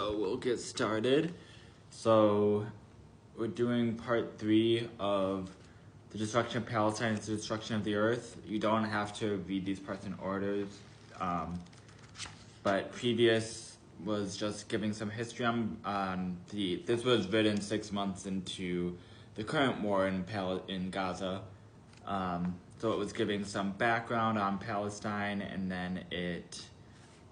So we'll get started. So we're doing part 3 of the destruction of Palestine and the destruction of the earth. You don't have to read these parts in orders, but previous was just giving some history on this was written 6 months into the current war in Gaza. So it was giving some background on Palestine, and then it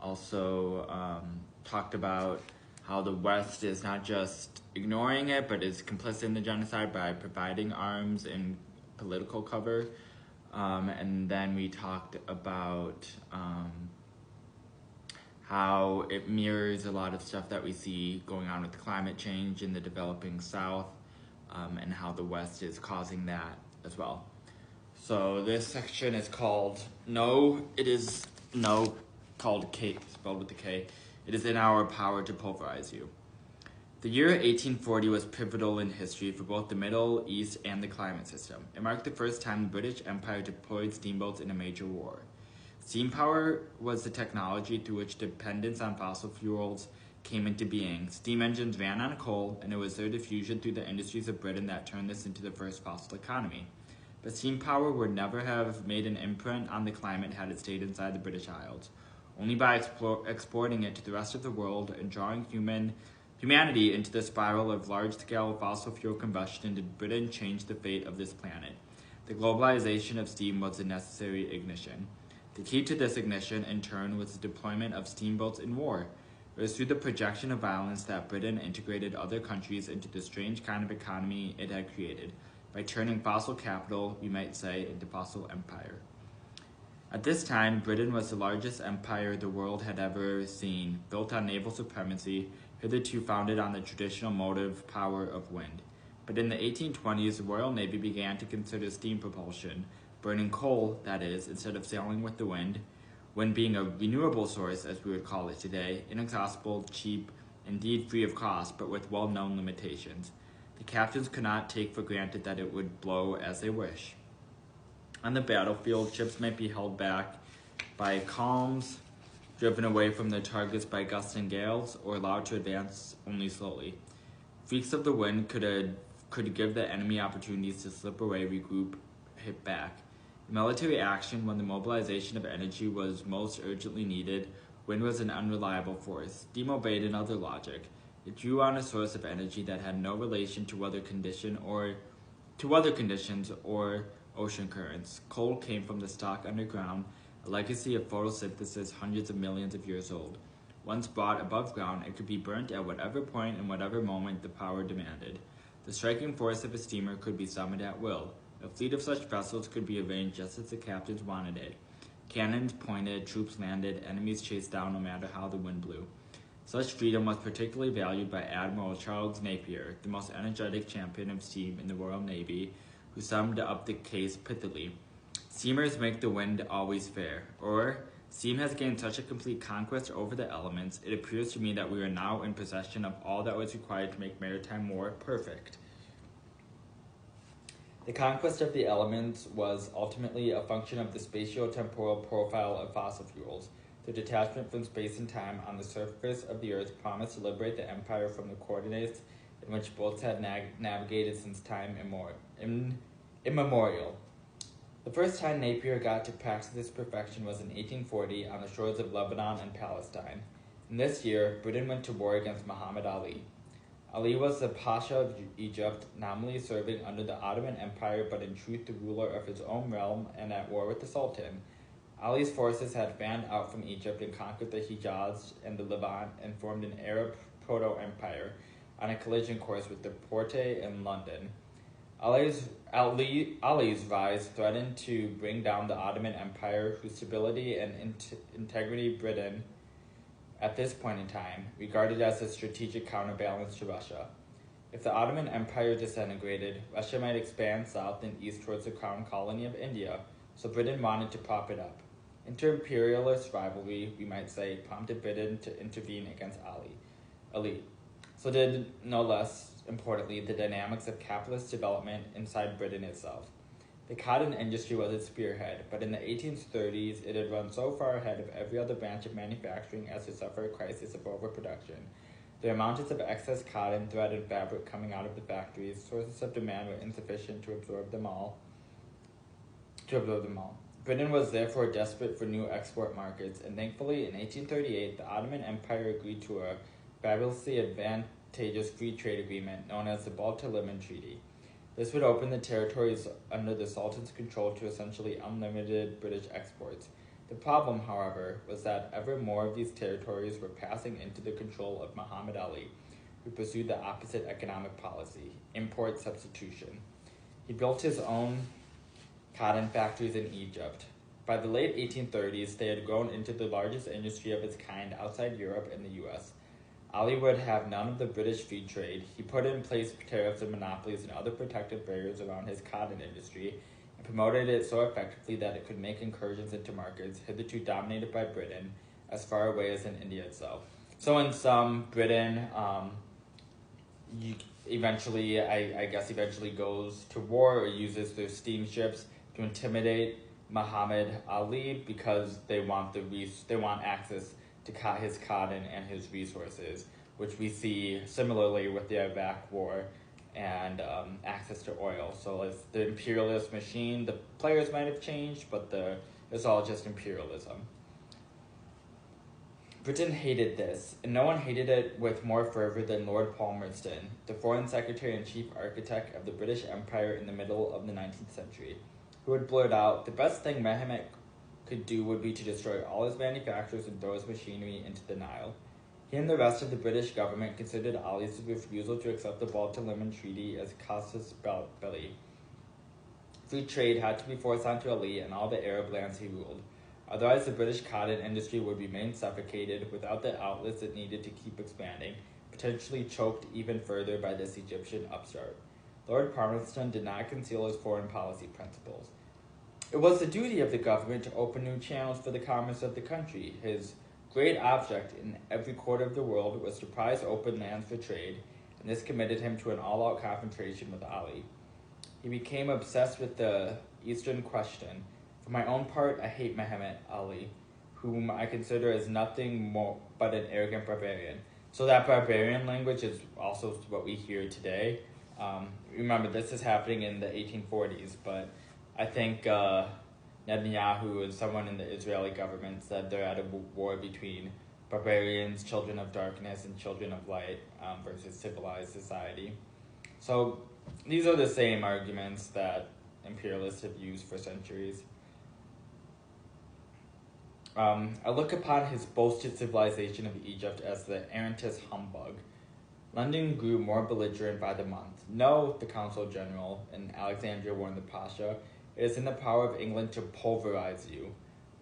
also talked about how the West is not just ignoring it, but is complicit in the genocide by providing arms and political cover. And then we talked about how it mirrors a lot of stuff that we see going on with climate change in the developing South, and how the West is causing that as well. So this section is called called K, spelled with the K. It is in our power to pulverize you. The year 1840 was pivotal in history for both the Middle East and the climate system. It marked the first time the British Empire deployed steamboats in a major war. Steam power was the technology through which dependence on fossil fuels came into being. Steam engines ran on coal, and it was their diffusion through the industries of Britain that turned this into the first fossil economy. But steam power would never have made an imprint on the climate had it stayed inside the British Isles. Only by exporting it to the rest of the world and drawing humanity into the spiral of large-scale fossil fuel combustion did Britain change the fate of this planet. The globalization of steam was the necessary ignition. The key to this ignition, in turn, was the deployment of steamboats in war. It was through the projection of violence that Britain integrated other countries into the strange kind of economy it had created, by turning fossil capital, we might say, into fossil empire. At this time, Britain was the largest empire the world had ever seen, built on naval supremacy, hitherto founded on the traditional motive power of wind. But in the 1820s, the Royal Navy began to consider steam propulsion, burning coal, that is, instead of sailing with the wind being a renewable source, as we would call it today, inexhaustible, cheap, indeed free of cost, but with well-known limitations. The captains could not take for granted that it would blow as they wish. On the battlefield, ships might be held back by calms, driven away from their targets by gusts and gales, or allowed to advance only slowly. Freaks of the wind could give the enemy opportunities to slip away, regroup, hit back. In military action, when the mobilization of energy was most urgently needed, wind was an unreliable force. Steam obeyed another logic. It drew on a source of energy that had no relation to weather conditions or ocean currents. Coal came from the stock underground, a legacy of photosynthesis hundreds of millions of years old. Once brought above ground, it could be burnt at whatever point and whatever moment the power demanded. The striking force of a steamer could be summoned at will. A fleet of such vessels could be arranged just as the captains wanted it. Cannons pointed, troops landed, enemies chased down no matter how the wind blew. Such freedom was particularly valued by Admiral Charles Napier, the most energetic champion of steam in the Royal Navy, who summed up the case pithily. Steamers make the wind always fair, or steam has gained such a complete conquest over the elements, it appears to me that we are now in possession of all that was required to make maritime war perfect. The conquest of the elements was ultimately a function of the spatio-temporal profile of fossil fuels. The detachment from space and time on the surface of the Earth promised to liberate the empire from the coordinates in which boats had navigated since time immemorial. The first time Napier got to practice this perfection was in 1840 on the shores of Lebanon and Palestine. In this year, Britain went to war against Muhammad Ali. Ali was the Pasha of Egypt, nominally serving under the Ottoman Empire, but in truth the ruler of his own realm and at war with the Sultan. Ali's forces had fanned out from Egypt and conquered the Hijaz and the Levant and formed an Arab proto-empire on a collision course with the Porte and London. Ali's rise threatened to bring down the Ottoman Empire, whose stability and integrity Britain, at this point in time, regarded as a strategic counterbalance to Russia. If the Ottoman Empire disintegrated, Russia might expand south and east towards the crown colony of India, so Britain wanted to prop it up. Inter-imperialist rivalry, we might say, prompted Britain to intervene against Ali. So did, no less importantly, the dynamics of capitalist development inside Britain itself. The cotton industry was its spearhead, but in the 1830s it had run so far ahead of every other branch of manufacturing as to suffer a crisis of overproduction. There were mountains of excess cotton, thread, and fabric coming out of the factories. Sources of demand were insufficient to absorb them all. Britain was therefore desperate for new export markets, and thankfully, in 1838, the Ottoman Empire agreed to a fabulously advantageous free trade agreement known as the Balta-Liman Treaty. This would open the territories under the Sultan's control to essentially unlimited British exports. The problem, however, was that ever more of these territories were passing into the control of Muhammad Ali, who pursued the opposite economic policy, import substitution. He built his own cotton factories in Egypt. By the late 1830s, they had grown into the largest industry of its kind outside Europe and the US. Ali would have none of the British free trade. He put in place tariffs and monopolies and other protective barriers around his cotton industry and promoted it so effectively that it could make incursions into markets hitherto dominated by Britain as far away as in India itself. So in sum, Britain eventually goes to war or uses their steamships to intimidate Muhammad Ali because they want access to his cotton and his resources, which we see similarly with the Iraq War and access to oil. So it's the imperialist machine. The players might have changed, but it's all just imperialism. Britain hated this, and no one hated it with more fervor than Lord Palmerston, the Foreign Secretary and Chief Architect of the British Empire in the middle of the 19th century, who had blurted out, the best thing Mehmet could do would be to destroy all his manufacturers and throw his machinery into the Nile. He and the rest of the British government considered Ali's refusal to accept the Balta-Liman Treaty as casus belli. Free trade had to be forced onto Ali and all the Arab lands he ruled. Otherwise, the British cotton industry would remain suffocated without the outlets it needed to keep expanding, potentially choked even further by this Egyptian upstart. Lord Palmerston did not conceal his foreign policy principles. It was the duty of the government to open new channels for the commerce of the country. His great object in every quarter of the world was to prize open lands for trade, and this committed him to an all-out confrontation with Ali. He became obsessed with the Eastern question. For my own part, I hate Muhammad Ali, whom I consider as nothing more but an arrogant barbarian. So that barbarian language is also what we hear today. Remember, this is happening in the 1840s, but I think Netanyahu and someone in the Israeli government said they're at a war between barbarians, children of darkness, and children of light versus civilized society. So these are the same arguments that imperialists have used for centuries. I look upon his boasted civilization of Egypt as the arrantist humbug. London grew more belligerent by the month. No, the Consul General in Alexandria warned the Pasha, it is in the power of England to pulverize you.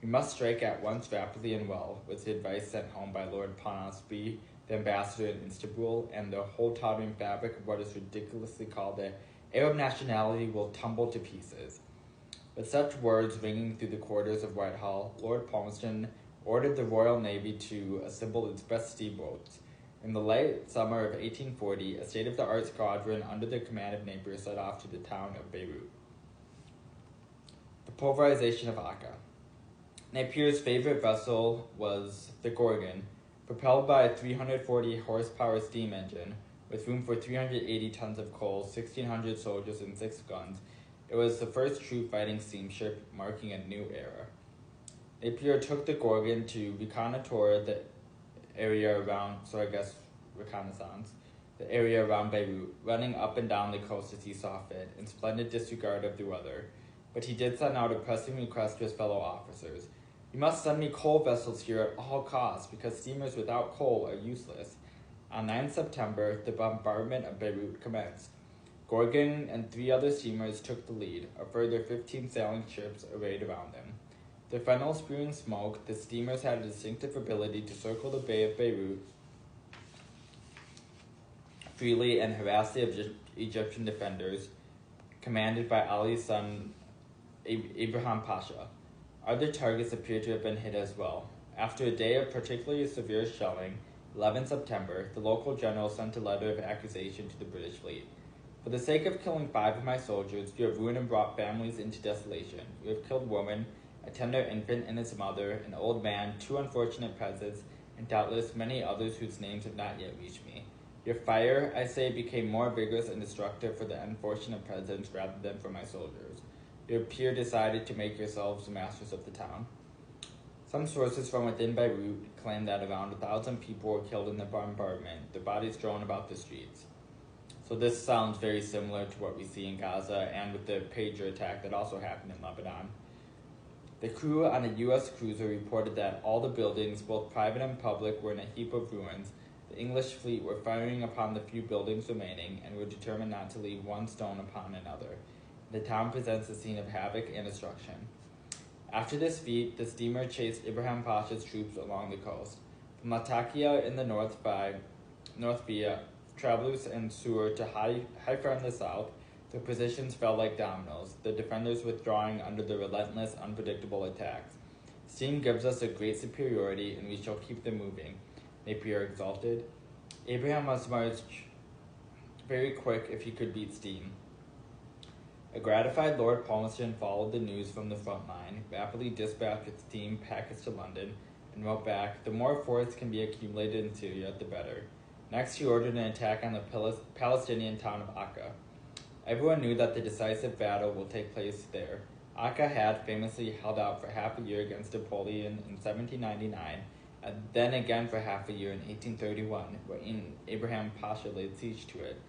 We must strike at once rapidly and well, was the advice sent home by Lord Ponsonby, the ambassador in Istanbul, and the whole tottering fabric of what is ridiculously called the Arab nationality will tumble to pieces. With such words ringing through the corridors of Whitehall, Lord Palmerston ordered the Royal Navy to assemble its best steamboats. In the late summer of 1840, a state-of-the-art squadron under the command of Napier set off to the town of Beirut. The pulverization of Akka. Napier's favorite vessel was the Gorgon, propelled by a 340 horsepower steam engine, with room for 380 tons of coal, 1,600 soldiers, and 6 guns. It was the first true fighting steamship, marking a new era. Napier took the Gorgon to reconnoiter the area around, reconnaissance, the area around Beirut, running up and down the coast as he saw fit, in splendid disregard of the weather. But he did send out a pressing request to his fellow officers. You must send me coal vessels here at all costs, because steamers without coal are useless. On 9 September, the bombardment of Beirut commenced. Gorgon and 3 other steamers took the lead, a further 15 sailing ships arrayed around them. Their funnels spewing smoke, the steamers had a distinctive ability to circle the Bay of Beirut freely and harass the Egyptian defenders, commanded by Ali's son Ibrahim Pasha. Other targets appear to have been hit as well. After a day of particularly severe shelling, 11 September, the local general sent a letter of accusation to the British fleet. For the sake of killing 5 of my soldiers, you have ruined and brought families into desolation. You have killed women, a tender infant and its mother, an old man, 2 unfortunate peasants, and doubtless many others whose names have not yet reached me. Your fire, I say, became more vigorous and destructive for the unfortunate peasants rather than for my soldiers. Your peer decided to make yourselves the masters of the town. Some sources from within Beirut claim that around 1,000 people were killed in the bombardment, their bodies strewn about the streets. So this sounds very similar to what we see in Gaza and with the pager attack that also happened in Lebanon. The crew on a U.S. cruiser reported that all the buildings, both private and public, were in a heap of ruins. The English fleet were firing upon the few buildings remaining and were determined not to leave one stone upon another. The town presents a scene of havoc and destruction. After this feat, the steamer chased Ibrahim Pasha's troops along the coast. From Latakia in the north via Trablus and Sur to Haifa in the south, the positions fell like dominoes, the defenders withdrawing under the relentless, unpredictable attacks. Steam gives us a great superiority, and we shall keep them moving, Napier exulted. Abraham must march very quick if he could beat steam. A gratified Lord Palmerston followed the news from the front line, rapidly dispatched with steam packets to London, and wrote back, "The more force can be accumulated in Syria, the better." Next, he ordered an attack on the Palestinian town of Akka. Everyone knew that the decisive battle will take place there. Akka had famously held out for half a year against Napoleon in 1799, and then again for half a year in 1831, when Abraham Pasha laid siege to it.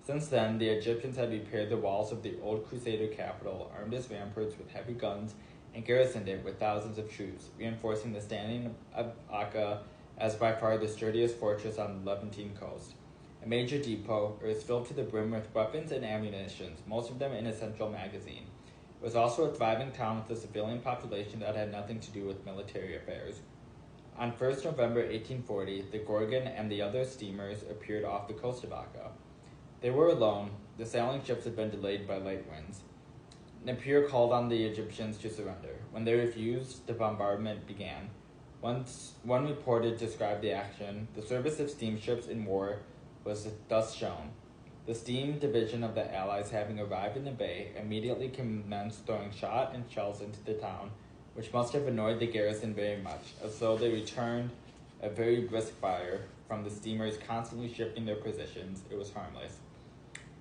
Since then, the Egyptians had repaired the walls of the old Crusader capital, armed its ramparts with heavy guns, and garrisoned it with thousands of troops, reinforcing the standing of Akka as by far the sturdiest fortress on the Levantine coast. A major depot, it was filled to the brim with weapons and ammunition, most of them in a central magazine. It was also a thriving town with a civilian population that had nothing to do with military affairs. On 1st November 1840, the Gorgon and the other steamers appeared off the coast of Akka. They were alone. The sailing ships had been delayed by light winds. Napier called on the Egyptians to surrender. When they refused, the bombardment began. One report described the action. The service of steamships in war was thus shown. The steam division of the Allies, having arrived in the bay, immediately commenced throwing shot and shells into the town, which must have annoyed the garrison very much, as though they returned a very brisk fire from the steamers constantly shifting their positions. It was harmless.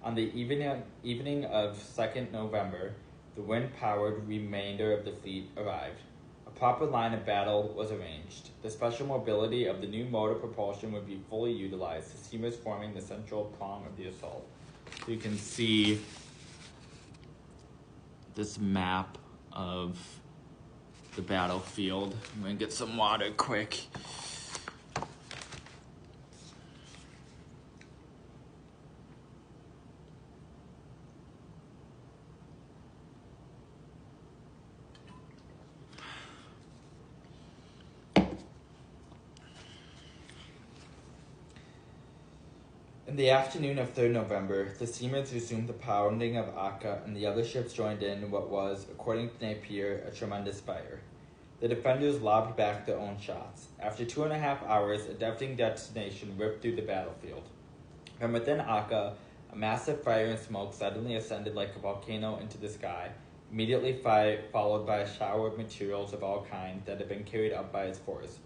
On the evening of 2nd November, the wind-powered remainder of the fleet arrived. A proper line of battle was arranged. The special mobility of the new mode of propulsion would be fully utilized, the steamers forming the central prong of the assault. So you can see this map of the battlefield. I'm going to get some water quick. In the afternoon of 3rd November, the steamers resumed the pounding of Akka, and the other ships joined in what was, according to Napier, a tremendous fire. The defenders lobbed back their own shots. After 2.5 hours, a deafening detonation ripped through the battlefield. From within Akka, a massive fire and smoke suddenly ascended like a volcano into the sky, immediately followed by a shower of materials of all kinds that had been carried up by its force.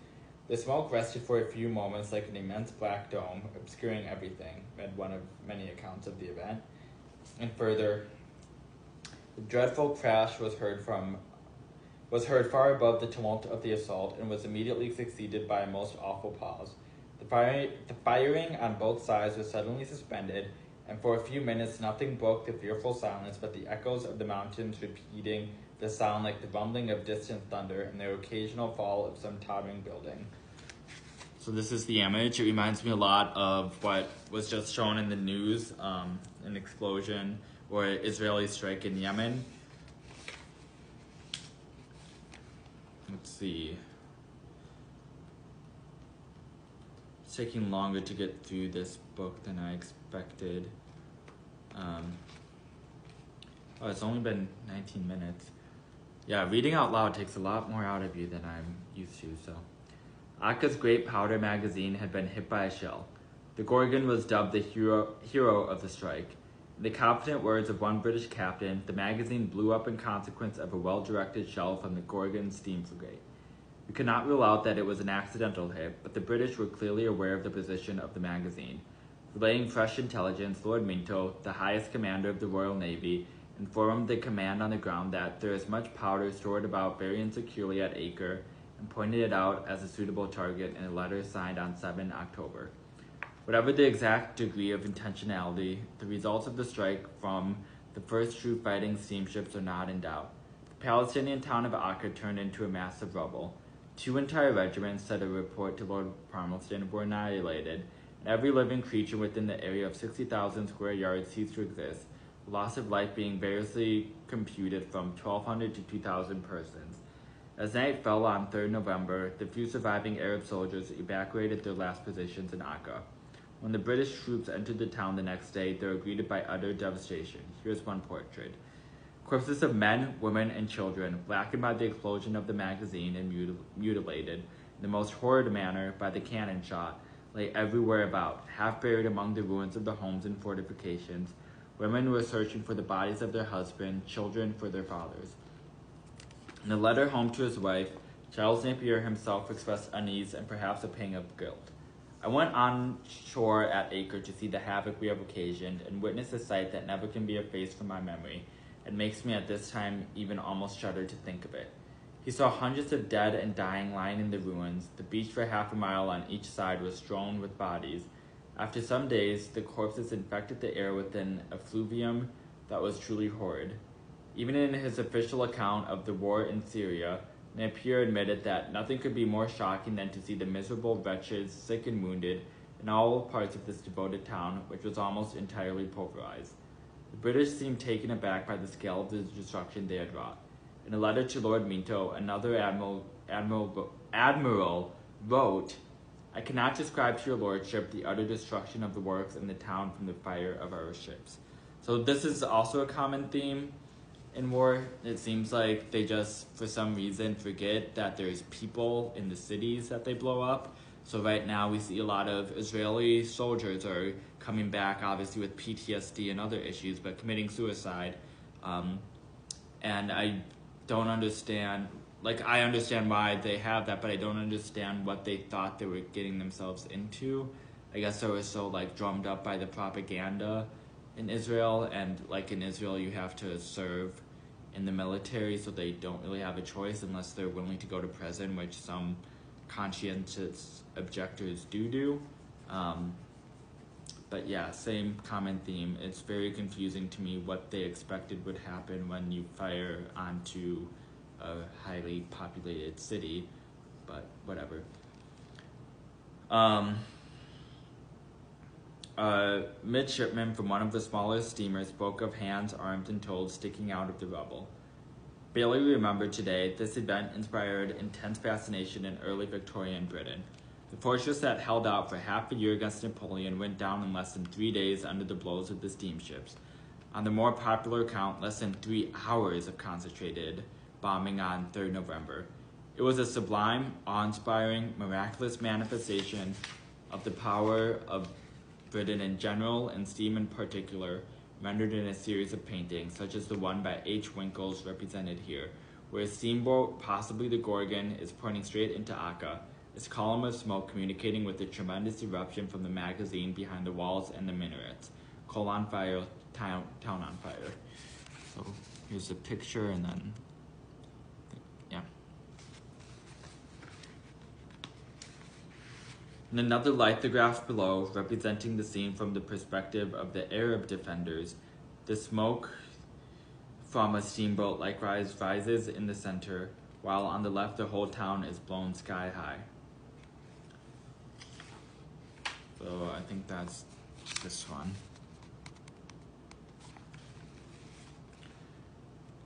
The smoke rested for a few moments like an immense black dome, obscuring everything, read one of many accounts of the event. And further, the dreadful crash was heard far above the tumult of the assault, and was immediately succeeded by a most awful pause. The firing on both sides was suddenly suspended, and for a few minutes nothing broke the fearful silence but the echoes of the mountains repeating the sound like the rumbling of distant thunder and the occasional fall of some towering building. So this is the image. It reminds me a lot of what was just shown in the news, an explosion or an Israeli strike in Yemen. Let's see. It's taking longer to get through this book than I expected. It's only been 19 minutes. Yeah, reading out loud takes a lot more out of you than I'm used to, so. Akka's great powder magazine had been hit by a shell. The Gorgon was dubbed the hero of the strike. In the confident words of one British captain, the magazine blew up in consequence of a well-directed shell from the Gorgon steam frigate. We could not rule out that it was an accidental hit, but the British were clearly aware of the position of the magazine. Relaying fresh intelligence, Lord Minto, the highest commander of the Royal Navy, informed the command on the ground that there is much powder stored about very insecurely at Acre, and pointed it out as a suitable target in a letter signed on 7 October. Whatever the exact degree of intentionality, the results of the strike from the first true-fighting steamships are not in doubt. The Palestinian town of Acre turned into a mass of rubble. 2 entire regiments, said a report to Lord Palmerston, were annihilated, and every living creature within the area of 60,000 square yards ceased to exist, the loss of life being variously computed from 1,200 to 2,000 persons. As night fell on 3rd November, the few surviving Arab soldiers evacuated their last positions in Acre. When the British troops entered the town the next day, they were greeted by utter devastation. Here's one portrait. Corpses of men, women, and children, blackened by the explosion of the magazine and mutilated in the most horrid manner by the cannon shot, lay everywhere about, half buried among the ruins of the homes and fortifications. Women were searching for the bodies of their husbands, children for their fathers. In a letter home to his wife, Charles Napier himself expressed unease and perhaps a pang of guilt. I went on shore at Acre to see the havoc we have occasioned and witnessed a sight that never can be effaced from my memory. It makes me at this time even almost shudder to think of it. He saw hundreds of dead and dying lying in the ruins. The beach for half a mile on each side was strewn with bodies. After some days, the corpses infected the air with an effluvium that was truly horrid. Even in his official account of the war in Syria, Napier admitted that nothing could be more shocking than to see the miserable wretches, sick and wounded, in all parts of this devoted town, which was almost entirely pulverized. The British seemed taken aback by the scale of the destruction they had wrought. In a letter to Lord Minto, another admiral wrote, "I cannot describe to your lordship the utter destruction of the works and the town from the fire of our ships." So this is also a common theme in war. It seems like they just, for some reason, forget that there's people in the cities that they blow up. So right now we see a lot of Israeli soldiers are coming back, obviously with PTSD and other issues, but committing suicide. And I don't understand, I understand why they have that, but I don't understand what they thought they were getting themselves into. I guess they were so drummed up by the propaganda in Israel, and in Israel you have to serve in the military, so they don't really have a choice unless they're willing to go to prison, which some conscientious objectors do. But yeah, same common theme. It's very confusing to me what they expected would happen when you fire onto a highly populated city, but whatever. A midshipman from one of the smaller steamers spoke of hands, arms, and toes sticking out of the rubble. Barely remembered today, this event inspired intense fascination in early Victorian Britain. The fortress that held out for half a year against Napoleon went down in less than 3 days under the blows of the steamships. On the more popular account, less than 3 hours of concentrated bombing on 3rd November. It was a sublime, awe-inspiring, miraculous manifestation of the power of Britain in general and steam in particular, rendered in a series of paintings, such as the one by H. Winkles represented here, where a steamboat, possibly the Gorgon, is pointing straight into Acre, its column of smoke communicating with the tremendous eruption from the magazine behind the walls and the minarets. Coal on fire, town on fire. So here's a picture, and then, yeah. In another lithograph below, representing the scene from the perspective of the Arab defenders, the smoke from a steamboat likewise rises in the center, while on the left the whole town is blown sky high. So I think that's this one.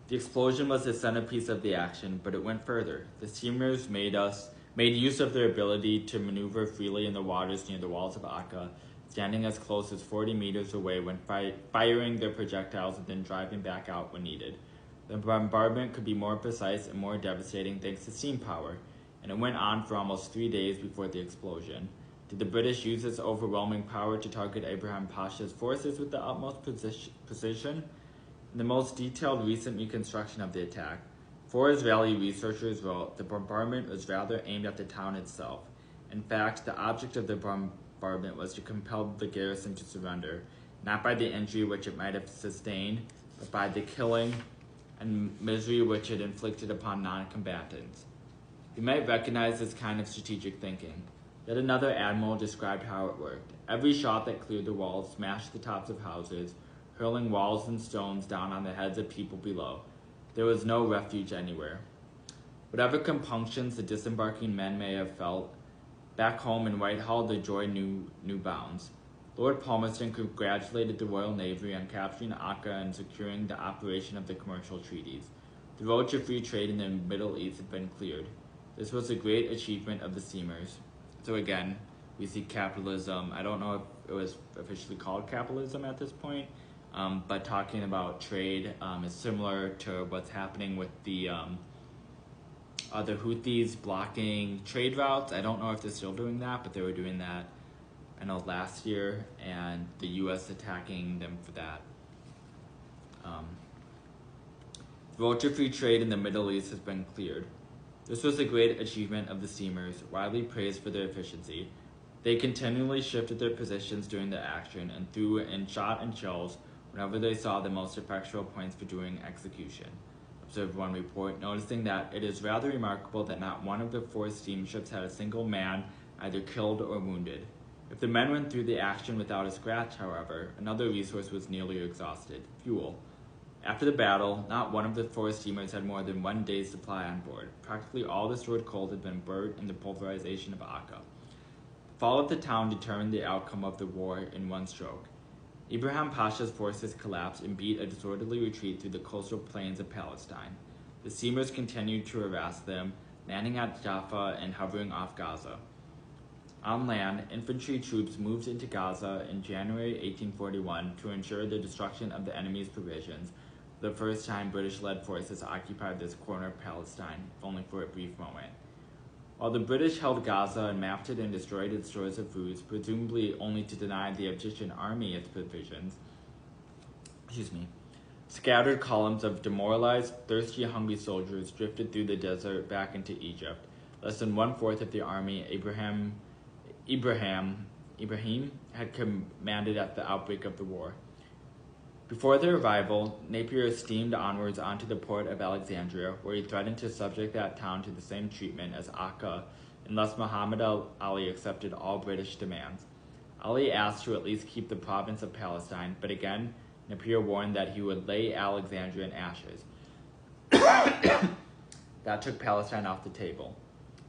The explosion was the centerpiece of the action, but it went further. The steamers made use of their ability to maneuver freely in the waters near the walls of Acre, standing as close as 40 meters away when firing their projectiles and then driving back out when needed. The bombardment could be more precise and more devastating thanks to steam power, and it went on for almost 3 days before the explosion. Did the British use this overwhelming power to target Abraham Pasha's forces with the utmost precision? In the most detailed recent reconstruction of the attack, Four Israeli researchers wrote the bombardment was rather aimed at the town itself. In fact, the object of the bombardment was to compel the garrison to surrender, not by the injury which it might have sustained, but by the killing and misery which it inflicted upon non-combatants. You might recognize this kind of strategic thinking. Yet another admiral described how it worked. Every shot that cleared the walls smashed the tops of houses, hurling walls and stones down on the heads of people below. There was no refuge anywhere. Whatever compunctions the disembarking men may have felt, back home in Whitehall the joy knew bounds. Lord Palmerston congratulated the Royal Navy on capturing Akka and securing the operation of the commercial treaties. The road to free trade in the Middle East had been cleared. This was a great achievement of the steamers. So again, we see capitalism. I don't know if it was officially called capitalism at this point, but talking about trade is similar to what's happening with the Houthis blocking trade routes. I don't know if they're still doing that, but they were doing that, I know, last year, and the U.S. attacking them for that. The road to free trade in the Middle East has been cleared. This was a great achievement of the steamers, widely praised for their efficiency. They continually shifted their positions during the action and threw in shot and shells whenever they saw the most effectual points for doing execution, observed one report, noticing that it is rather remarkable that not one of the four steamships had a single man either killed or wounded. If the men went through the action without a scratch, however, another resource was nearly exhausted: fuel. After the battle, not one of the four steamers had more than 1 day's supply on board. Practically all the stored coal had been burnt in the pulverization of Akka. The fall of the town determined the outcome of the war in one stroke. Ibrahim Pasha's forces collapsed and beat a disorderly retreat through the coastal plains of Palestine. The steamers continued to harass them, landing at Jaffa and hovering off Gaza. On land, infantry troops moved into Gaza in January 1841 to ensure the destruction of the enemy's provisions. The first time British-led forces occupied this corner of Palestine, if only for a brief moment. While the British held Gaza and mapped it and destroyed its stores of foods, presumably only to deny the Egyptian army its provisions, scattered columns of demoralized, thirsty, hungry soldiers drifted through the desert back into Egypt. Less than 1/4 of the army Ibrahim had commanded at the outbreak of the war. Before their arrival, Napier steamed onwards onto the port of Alexandria, where he threatened to subject that town to the same treatment as Akka, unless Muhammad Ali accepted all British demands. Ali asked to at least keep the province of Palestine, but again, Napier warned that he would lay Alexandria in ashes. That took Palestine off the table.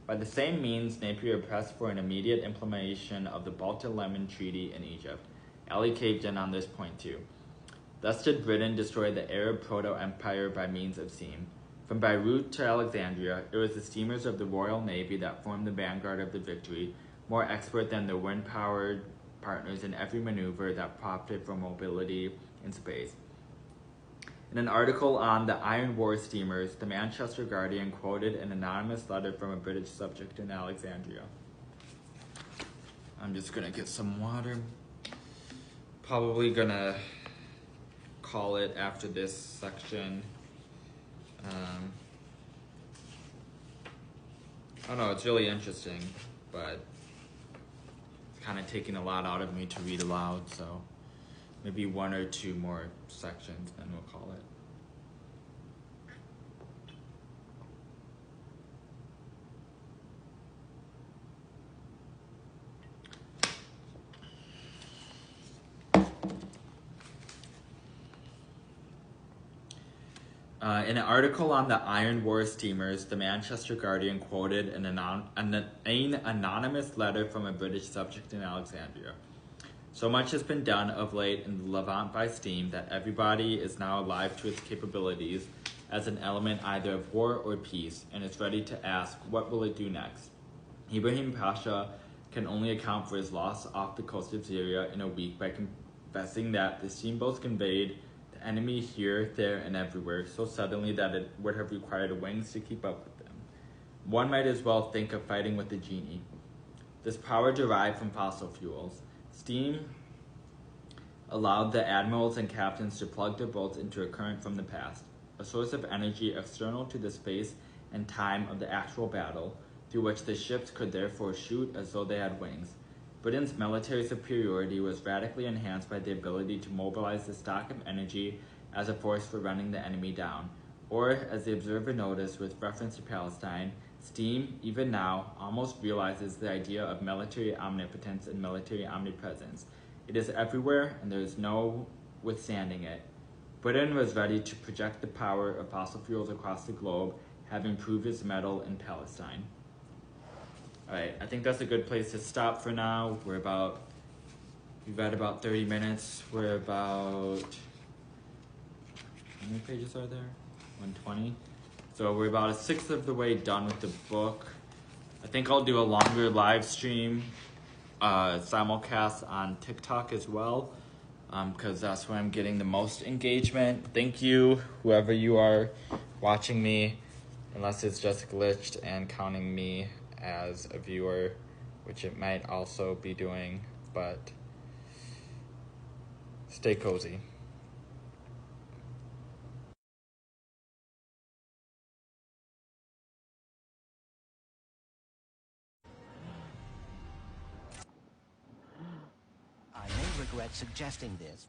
By the same means, Napier pressed for an immediate implementation of the Balta-Lemon Treaty in Egypt. Ali caved in on this point too. Thus did Britain destroy the Arab proto-empire by means of steam. From Beirut to Alexandria, it was the steamers of the Royal Navy that formed the vanguard of the victory, more expert than their wind-powered partners in every maneuver that profited from mobility in space. In an article on the Iron War steamers, the Manchester Guardian quoted an anonymous letter from a British subject in Alexandria. I'm just gonna get some water. Probably gonna call it after this section. I don't know, it's really interesting, but it's kind of taking a lot out of me to read aloud, so maybe 1 or 2 more sections, then we'll call it. In an article on the Iron War steamers, the Manchester Guardian quoted an anonymous letter from a British subject in Alexandria. So much has been done of late in the Levant by steam that everybody is now alive to its capabilities as an element either of war or peace, and is ready to ask, what will it do next? Ibrahim Pasha can only account for his loss off the coast of Syria in a week by confessing that the steamboats conveyed the enemy here, there, and everywhere so suddenly that it would have required wings to keep up with them. One might as well think of fighting with a genie. This power derived from fossil fuels. Steam allowed the admirals and captains to plug their boats into a current from the past. a source of energy external to the space and time of the actual battle, through which the ships could therefore shoot as though they had wings. Britain's military superiority was radically enhanced by the ability to mobilize the stock of energy as a force for running the enemy down. Or, as the observer noticed with reference to Palestine, steam, even now, almost realizes the idea of military omnipotence and military omnipresence. It is everywhere, and there is no withstanding it. Britain was ready to project the power of fossil fuels across the globe, having proved its mettle in Palestine. Alright, I think that's a good place to stop for now. We've read about 30 minutes. We're about, how many pages are there? 120. So we're about a sixth of the way done with the book. I think I'll do a longer live stream simulcast on TikTok as well, because that's where I'm getting the most engagement. Thank you, whoever you are watching me, unless it's just glitched and counting me as a viewer, which it might also be doing, but stay cozy. I may regret suggesting this,